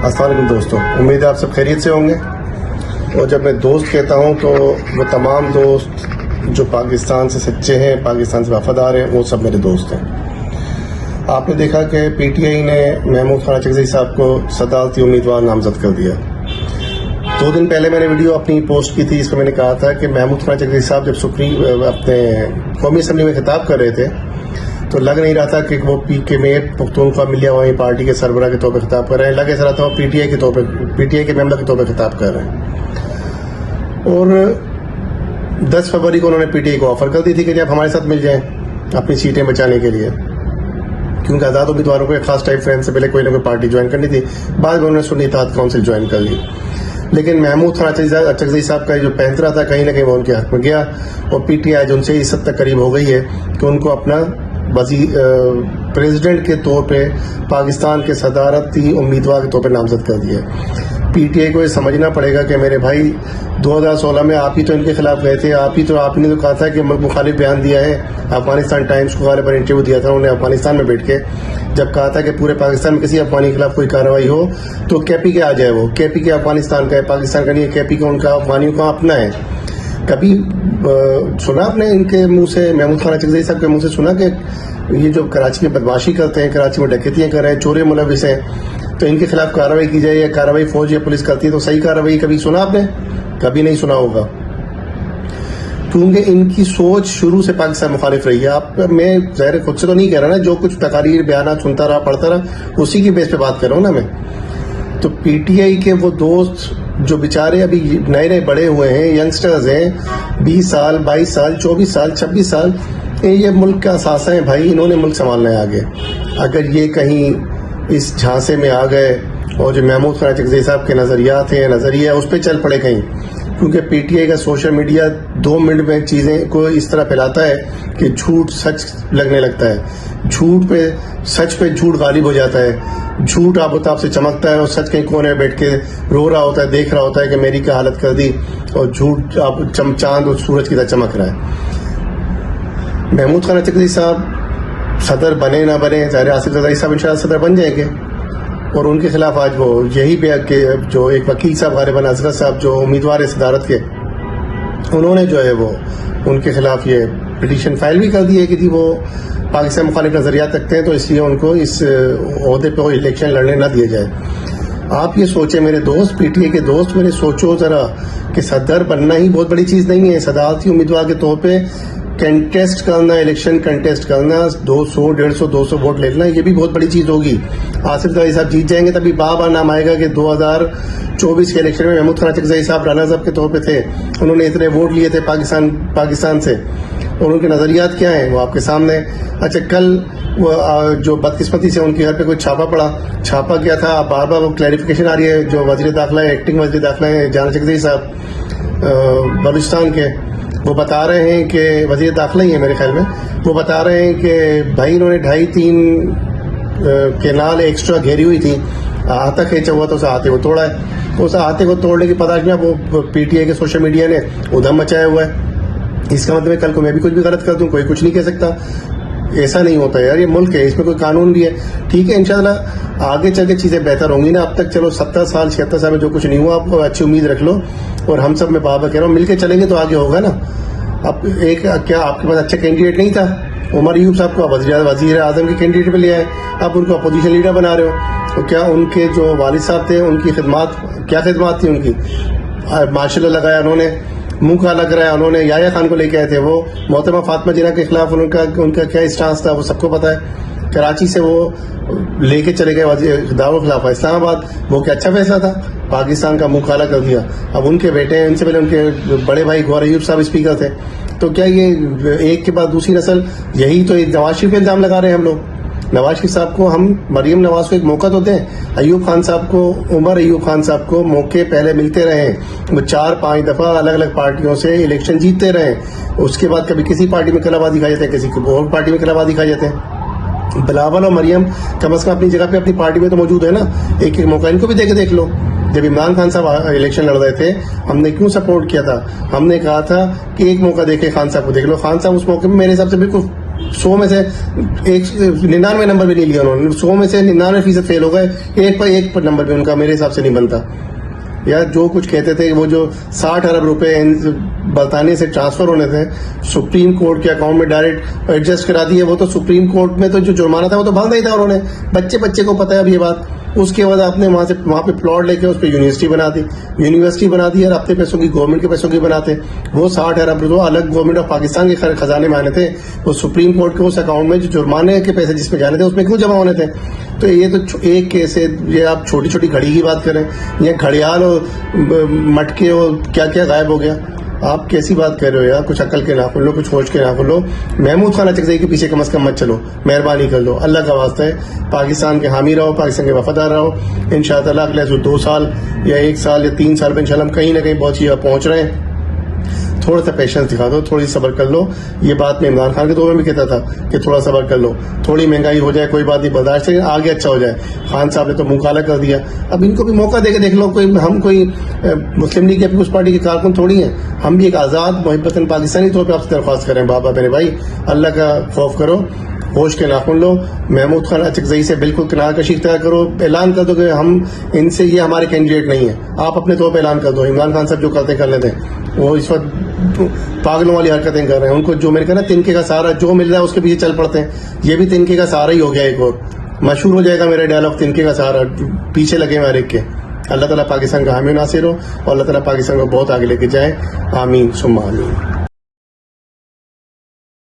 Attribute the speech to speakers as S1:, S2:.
S1: السلام علیکم دوستوں، امید ہے آپ سب خیریت سے ہوں گے. اور جب میں دوست کہتا ہوں تو وہ تمام دوست جو پاکستان سے سچے ہیں، پاکستان سے وفادار ہیں، وہ سب میرے دوست ہیں. آپ نے دیکھا کہ پی ٹی آئی نے محمود خان اچکزئی صاحب کو صدارتی امیدوار نامزد کر دیا. 2 دن پہلے میں نے ویڈیو اپنی پوسٹ کی تھی، اس میں میں نے کہا تھا کہ محمود خان اچکزئی صاحب جب اپنے قومی اسمبلی میں خطاب کر رہے تھے تو لگ نہیں رہا تھا کہ وہ پی کے میں پختونخوا ملیہ عوامی پارٹی کے سربراہ کے طور پہ خطاب کر رہے ہیں. لگ ایسا رہا تھا وہ پی ٹی آئی کے ممبر کے طور پہ خطاب کر رہے ہیں. اور 10 فروری کو انہوں نے پی ٹی آئی کو آفر کر دی تھی کہ جب ہمارے ساتھ مل جائیں اپنی سیٹیں بچانے کے لیے، کیونکہ آزاد امیدواروں کو ایک خاص ٹائم فریم سے پہلے کوئی نہ کوئی پارٹی جوائن کرنی تھی. بعد میں انہوں نے سنی اتحاد کونسل جوائن کر لی. لیکن محمود خان اچکزئی صاحب کا جو پینترا تھا کہیں نہ کہیں وہ ان کے حق میں گیا، اور پی ٹی آئی ان سے اس حد تک قریب ہو گئی ہے کہ ان کو اپنا پریزیڈنٹ کے طور پہ پاکستان کے صدارتی امیدوار کے طور پہ نامزد کر دیا. پی ٹی آئی کو یہ سمجھنا پڑے گا کہ میرے بھائی 2016 میں آپ ہی تو ان کے خلاف گئے تھے، آپ نے تو کہا تھا کہ ملک مخالف بیان دیا ہے. افغانستان ٹائمز کو غالباً انٹرویو دیا تھا انہوں نے افغانستان میں بیٹھ کے، جب کہا تھا کہ پورے پاکستان میں کسی افغانی کے خلاف کوئی کارروائی ہو تو کے پی کے آ جائے. وہ کے پی کے افغانستان کا ہے، پاکستان کا نہیں ہے. کے پی کا ان کا افغانیوں کا اپنا ہے. کبھی سنا آپ نے ان کے منہ سے، محمود خان اچکزئی صاحب کے منہ سے سنا کہ یہ جو کراچی میں بدماشی کرتے ہیں، کراچی میں ڈکیتیاں کر رہے ہیں، چورے ملوث ہیں، تو ان کے خلاف کارروائی کی جائے، یا کارروائی فوج یا پولیس کرتی ہے تو صحیح کارروائی؟ کبھی سنا آپ نے؟ کبھی نہیں سنا ہوگا، کیونکہ ان کی سوچ شروع سے پاکستان مخالف رہی ہے. میں ظاہر خود سے تو نہیں کہہ رہا نا، جو کچھ تقاریر بیانات سنتا رہا پڑھتا رہا اسی کی بیس پہ بات کر رہا ہوں نا میں. تو پی ٹی آئی کے وہ دوست جو بیچارے ابھی نئے بڑے ہوئے ہیں، ینگسٹرز ہیں، 20 سال 22 سال 24 سال 26 سال، یہ ملک کا اثاثہ ہیں بھائی. انہوں نے ملک سنبھالنا ہے آگے. اگر یہ کہیں اس جھانسے میں آ گئے اور جو محمود خان اچکزئی صاحب کے نظریات ہیں، نظریہ اس پہ چل پڑے کہیں، کیونکہ پی ٹی آئی کا سوشل میڈیا 2 منٹ میں چیزیں کو اس طرح پھیلاتا ہے کہ جھوٹ سچ لگنے لگتا ہے، سچ پہ جھوٹ غالب ہو جاتا ہے. جھوٹ آب سے چمکتا ہے اور سچ کہیں کونے میں بیٹھ کے رو رہا ہوتا ہے، دیکھ رہا ہوتا ہے کہ میری کیا حالت کر دی، اور جھوٹ چاند اور سورج کی طرح چمک رہا ہے. محمود خان اچکزئی صاحب صدر بنے نہ بنے، ظاہر آصف زرداری صاحب انشاءاللہ صدر بن جائیں گے، اور ان کے خلاف آج وہ یہی بھی کہ جو ایک وکیل صاحب غالباً اصغر صاحب جو امیدوار ہے صدارت کے، انہوں نے جو ہے وہ ان کے خلاف یہ پٹیشن فائل بھی کر دی ہے کہ جی وہ پاکستان مخالف نظریات رکھتے ہیں، تو اس لیے ان کو اس عہدے پہ الیکشن لڑنے نہ دیا جائے. آپ یہ سوچیں میرے دوست، پی ٹی آئی کے دوست، میرے سوچو ذرا کہ صدر بننا ہی بہت بڑی چیز نہیں ہے. صدارتی امیدوار کے طور پہ کنٹیسٹ کرنا، الیکشن کنٹیسٹ کرنا، 200 150 200 ووٹ لے لینا، یہ بھی بہت بڑی چیز ہوگی. آصف زرداری صاحب جیت جائیں گے تبھی بار نام آئے گا کہ 2024 کے الیکشن میں محمود خان اچکزئی صاحب رنرز اپ کے طور پہ تھے، انہوں نے اتنے ووٹ لیے تھے پاکستان سے، اور ان کے نظریات کیا ہیں وہ آپ کے سامنے. اچھا، کل وہ جو بدقسمتی سے ان کے گھر پہ کوئی چھاپا کیا تھا، بار بار وہ کلیریفیکیشن آ رہی ہے. جو وزیر داخلہ ہے، ایکٹنگ وزیر داخلہ ہے جان اچکزئی صاحب بلوچستان کے، وہ بتا رہے ہیں کہ وزیر داخلہ ہی ہے میرے خیال میں، وہ بتا رہے ہیں کہ بھائی انہوں نے 2.5-3 کینال ایکسٹرا گھیری ہوئی تھی، ہاتھا کھینچا ہوا تو اسے ہاتھے کو توڑا ہے. اس ہاتھے کو توڑنے کی پتہ میں وہ پی ٹی آئی کے سوشل میڈیا نے ادھم مچایا ہوا ہے. اس کا مطلب ہے کل کو میں بھی کچھ بھی غلط کر دوں، کوئی کچھ نہیں کہہ سکتا. ایسا نہیں ہوتا یار، یہ ملک ہے، اس میں کوئی قانون بھی ہے. ٹھیک ہے، انشاءاللہ آگے چل کے چیزیں بہتر ہوں گی نا. اب تک چلو 70 سال 76 سال میں جو کچھ نہیں ہوا، آپ اچھی امید رکھ لو، اور ہم سب میں بابا کہہ رہا ہوں مل کے چلیں گے تو آگے ہوگا نا. اب کیا آپ کے پاس اچھا کینڈیڈیٹ نہیں تھا؟ عمر ایوب صاحب کو وزیر اعظم کے کینڈیڈیٹ پہ لے آئے، اب ان کو اپوزیشن لیڈر بنا رہے ہو. تو کیا ان کے جو والد صاحب تھے ان کی کیا خدمات تھی ان کی؟ ماشاء اللہ لگایا انہوں نے، منہ کالا کرایا انہوں نے. یحییٰ خان کو لے کے آئے تھے، وہ محترمہ فاطمہ جناح کے خلاف ان کا کیا اسٹانس تھا وہ سب کو پتا ہے. کراچی سے وہ لے کے چلے گئے دارالخلافہ اسلام آباد، وہ کیا اچھا فیصلہ تھا؟ پاکستان کا منہ کالا کر دیا. اب ان کے بیٹے ہیں، ان سے پہلے ان کے بڑے بھائی گوہر ایوب صاحب اسپیکر تھے. تو کیا یہ ایک کے بعد دوسری نسل، یہی تو نواز شریف پہ الزام لگا رہے ہیں ہم لوگ. نواز شریف صاحب کو ہم مریم نواز کو ایک موقع تو دیں. ایوب خان صاحب کو، عمر ایوب خان صاحب کو موقع پہلے ملتے رہے، وہ 4-5 دفعہ الگ الگ پارٹیوں سے الیکشن جیتتے رہے. اس کے بعد کبھی کسی پارٹی میں کلابازی کھا جاتے ہیں، کسی اور پارٹی میں کلابازی کھا جاتے ہیں. بلاول اور مریم کم از کم اپنی جگہ پہ اپنی پارٹی میں تو موجود ہے نا. ایک موقع ان کو بھی دے کے دیکھ لو. جب عمران خان صاحب الیکشن لڑ رہے تھے ہم نے کیوں سپورٹ کیا تھا؟ ہم نے کہا تھا کہ ایک موقع دیکھے خان صاحب کو دیکھ لو. خان صاحب اس موقع میں میرے حساب سے بالکل 100 میں سے 99 نمبر بھی نہیں لیا انہوں نے, 100 میں سے 99% فیل ہو گئے, ایک پر نمبر بھی ان کا میرے حساب سے نہیں بنتا. یا جو کچھ کہتے تھے وہ جو 60 ارب روپے برطانیہ سے ٹرانسفر ہونے تھے سپریم کورٹ کے اکاؤنٹ میں ڈائریکٹ ایڈجسٹ کرا دیے, وہ تو سپریم کورٹ میں تو جو جرمانہ تھا وہ تو بھرنا ہی تھا انہوں نے, بچے کو پتا ہے اب یہ بات. اس کے بعد آپ نے وہاں پہ پلاٹ لے کے اس پہ یونیورسٹی بنا دی, اور اپنے پیسوں کی گورنمنٹ کے پیسوں کی بناتے. وہ 60 ارب جو الگ گورنمنٹ آف پاکستان کے خزانے میں آنے تھے, وہ سپریم کورٹ کے اس اکاؤنٹ میں جو جرمانے کے پیسے جس میں جانے تھے اس میں کیوں جمع ہونے تھے؟ تو یہ تو ایک کیس ہے. یہ آپ چھوٹی چھوٹی گھڑی کی بات کریں, یہ گھڑیال اور مٹکے اور کیا کیا غائب ہو گیا. آپ کیسی بات کر رہے ہو یار؟ کچھ عقل کے ناخن لو, کچھ ہوش کے ناخن لو. محمود خان اچکزئی کے پیچھے کم از کم مت چلو, مہربانی کر لو, اللہ کا واسطہ ہے. پاکستان کے حامی رہو, پاکستان کے وفادار رہو. ان شاء اللہ اگلے 2 سال یا 1 سال یا 3 سال میں ان شاء اللہ ہم کہیں نہ کہیں بہت چیز پہنچ رہے ہیں. تھوڑا سا پیشنس دکھا دو, تھوڑی صبر کر لو. یہ بات میں عمران خان کے دور میں بھی کہتا تھا کہ تھوڑا صبر کر لو, تھوڑی مہنگائی ہو جائے کوئی بات نہیں, برداشت سے آگے اچھا ہو جائے. خان صاحب نے تو منہ کالا کر دیا. اب ان کو بھی موقع دے کے دیکھ لو. ہم کوئی مسلم لیگ یا پیپلز پارٹی کے کارکن تھوڑی ہیں, ہم بھی ایک آزاد محبت پاکستانی طور پہ آپ سے درخواست کریں, بابا میرے بھائی اللہ کا خوف کرو, ہوش کے ناخن لو. محمود خان اچکزئی سے بالکل کنارہ کشی اختیار کرو. اعلان کر دو کہ ہم ان سے, یہ ہمارے کینڈیڈیٹ نہیں ہیں. آپ اپنے طور پہ اعلان کر دو. عمران خان صاحب جو کرتے کر لیتے ہیں, وہ اس وقت پاگلوں والی حرکتیں کر رہے ہیں. ان کو جو میں نے کہا نا تنکے کا سہارا, جو مل رہا ہے اس کے پیچھے چل پڑتے ہیں. یہ بھی تنکے کا سہارا ہی ہو گیا. ایک اور مشہور ہو جائے گا میرا ڈائلاگ, تنکے کا سہارا, پیچھے لگے ہر ایک کے. اللہ تعالیٰ پاکستان کا حامی ناصر ہو, اور اللہ تعالیٰ پاکستان کو بہت آگے لے کے جائے. آمین ثم آمین.